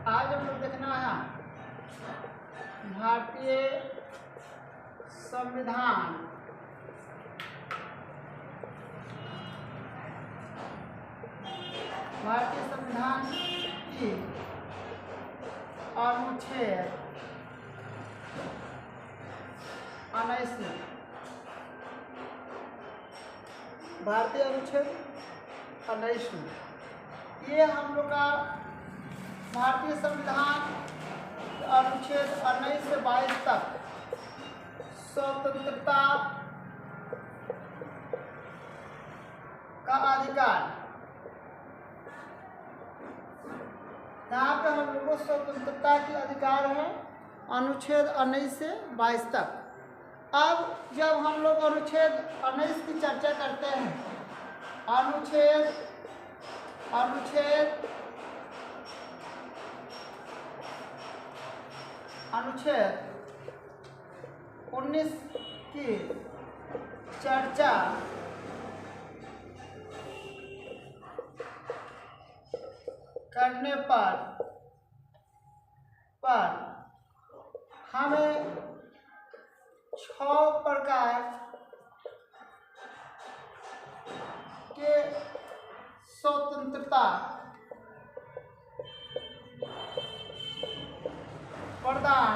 आज हम लोग देखना है भारतीय संविधान। भारतीय संविधान की अनुच्छेद 19। भारतीय अनुच्छेद 19। ये हम लोग का भारतीय संविधान अनुच्छेद 19 से 22 तक स्वतंत्रता का अधिकार। यहाँ पे हम लोग को स्वतंत्रता के अधिकार है अनुच्छेद 19 से 22 तक। अब जब हम लोग अनुच्छेद 19 की चर्चा करते हैं, अनुच्छेद 19 की चर्चा करने पर हमें 6 प्रकार के स्वतंत्रता प्रदान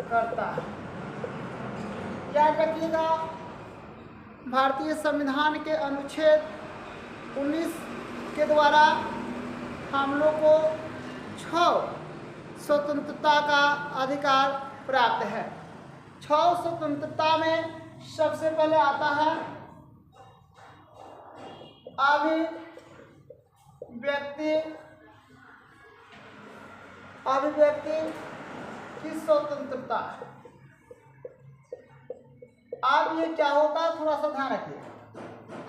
करता है। याद रखिएगा, भारतीय संविधान के अनुच्छेद 19 के द्वारा हम लोग को 6 स्वतंत्रता का अधिकार प्राप्त है। 6 स्वतंत्रता में सबसे पहले आता है अभिव्यक्ति की स्वतंत्रता। अब ये क्या होता है, थोड़ा सा ध्यान रखिए।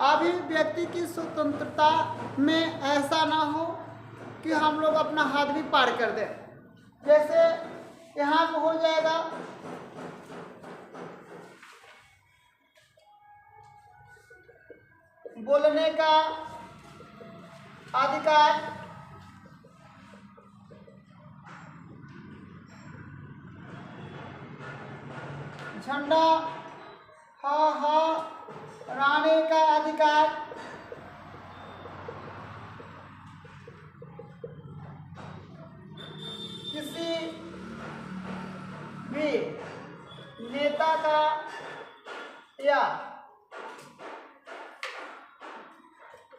अभिव्यक्ति की स्वतंत्रता में ऐसा ना हो कि हम लोग अपना हाथ भी पार कर दें। जैसे यहाँ पे हो जाएगा बोलने का अधिकार, झंडा फहराने का अधिकार, किसी भी नेता का या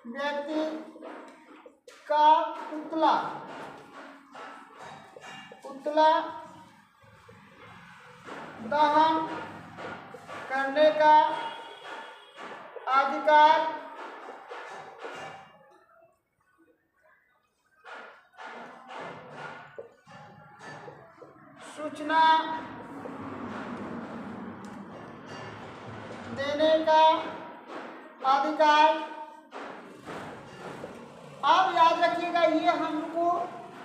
व्यक्ति का पुतला दहन करने का अधिकार, सूचना देने का अधिकार। अब याद रखिएगा, ये हमको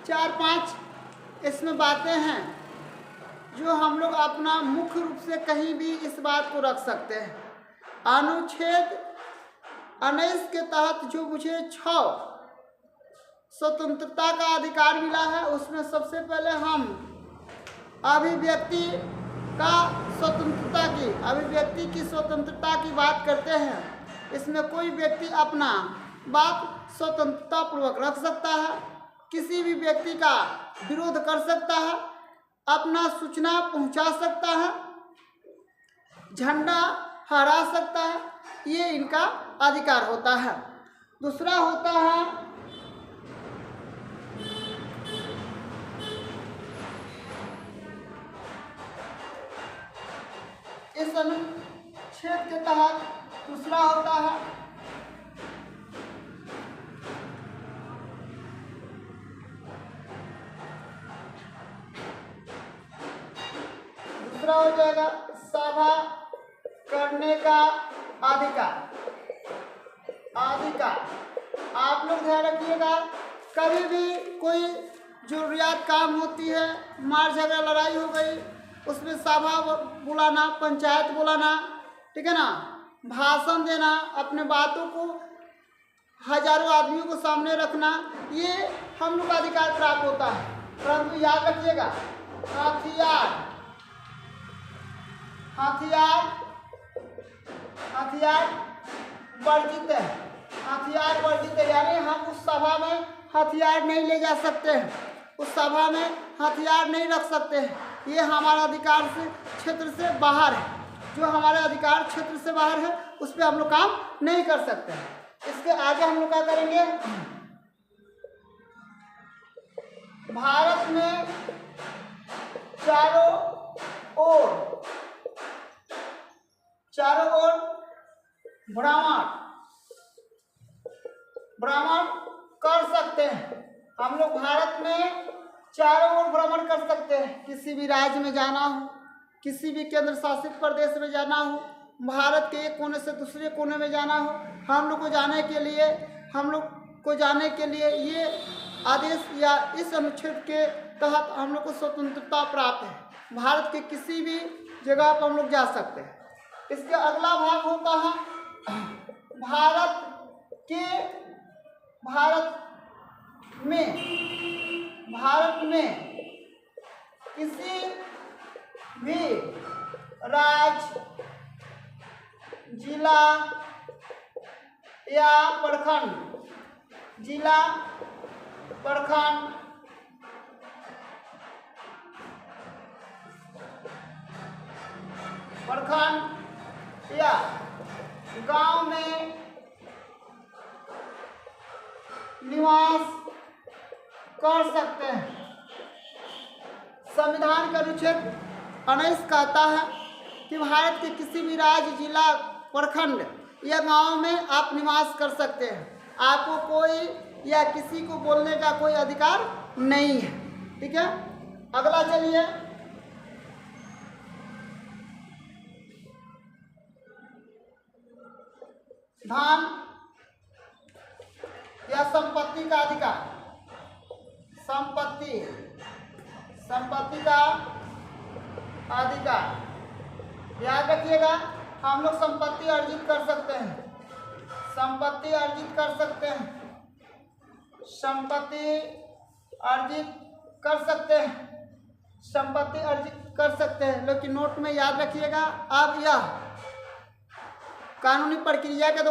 4-5 इसमें बातें हैं जो हम लोग अपना मुख्य रूप से कहीं भी इस बात को रख सकते हैं। अनुच्छेद 19 के तहत जो मुझे 6 स्वतंत्रता का अधिकार मिला है, उसमें सबसे पहले हम अभिव्यक्ति की स्वतंत्रता की बात करते हैं। इसमें कोई व्यक्ति अपना बात स्वतंत्रता पूर्वक रख सकता है, किसी भी व्यक्ति का विरोध कर सकता है, अपना सूचना पहुंचा सकता है, झंडा फहरा सकता है। ये इनका अधिकार होता है। दूसरा होता है इस अनुच्छेद के तहत दूसरा होता है हो जाएगा सभा करने का अधिकार। आप लोग ध्यान रखिएगा, कभी भी कोई जरूरियात काम होती है, मार झगड़ा लड़ाई हो गई, उसमें सभा बुलाना, पंचायत बुलाना, ठीक है ना, भाषण देना, अपने बातों को हजारों आदमियों को सामने रखना, ये हम लोग का अधिकार प्राप्त होता है। परंतु याद रखिएगा, हथियार हथियार हथियार वर्जित है, हथियार वर्जित है, यानी हम उस सभा में हथियार नहीं ले जा सकते हैं, उस सभा में हथियार नहीं रख सकते हैं। ये हमारा अधिकार से क्षेत्र से बाहर है, जो हमारे अधिकार क्षेत्र से बाहर है उस पर हम लोग काम नहीं कर सकते हैं। इसके आगे हम लोग क्या करेंगे, भारत में चारों ओर भ्रमण कर सकते हैं। हम लोग भारत में चारों ओर भ्रमण कर सकते हैं। किसी भी राज्य में जाना हो, किसी भी केंद्र शासित प्रदेश में जाना हो, भारत के एक कोने से दूसरे कोने में जाना हो, हम लोग को जाने के लिए ये आदेश या इस अनुच्छेद के तहत हम लोग को स्वतंत्रता प्राप्त है। भारत के किसी भी जगह पर हम लोग जा सकते हैं। इसके अगला भाग होता है भारत में किसी भी राज्य, जिला या प्रखंड या गांव में निवास कर सकते हैं। संविधान का अनुच्छेद 19 कहता है कि भारत के किसी भी राज्य, जिला, प्रखंड या गांव में आप निवास कर सकते हैं। आपको कोई या किसी को बोलने का कोई अधिकार नहीं है। ठीक है, अगला चलिए, धन या संपत्ति का अधिकार। संपत्ति का अधिकार, याद रखिएगा, हम लोग संपत्ति अर्जित कर सकते हैं, संपत्ति अर्जित कर सकते हैं, लेकिन नोट में याद रखिएगा, अब यह कानूनी प्रक्रिया के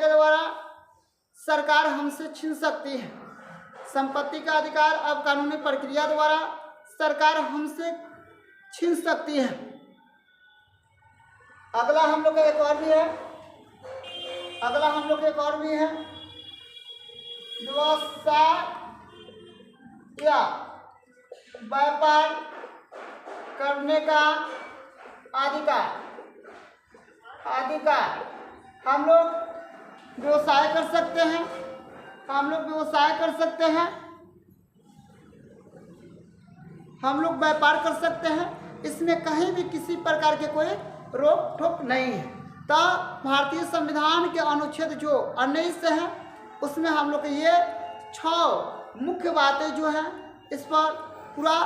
द्वारा सरकार हमसे छीन सकती है। संपत्ति का अधिकार अब कानूनी प्रक्रिया द्वारा सरकार हमसे छीन सकती है। अगला हम लोग का एक और भी है, व्यवसाय या व्यापार करने का अधिकार। हम लोग व्यवसाय कर सकते हैं, हम लोग व्यापार कर सकते हैं। इसमें कहीं भी किसी प्रकार के कोई रोक टोक नहीं है। तो भारतीय संविधान के अनुच्छेद जो 19 है उसमें हम लोग के ये 6 मुख्य बातें जो हैं इस पर पूरा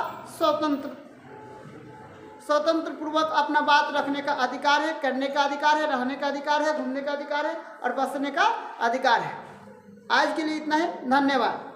स्वतंत्र पूर्वक अपना बात रखने का अधिकार है, करने का अधिकार है, रहने का अधिकार है, घूमने का अधिकार है और बसने का अधिकार है। आज के लिए इतना ही, धन्यवाद।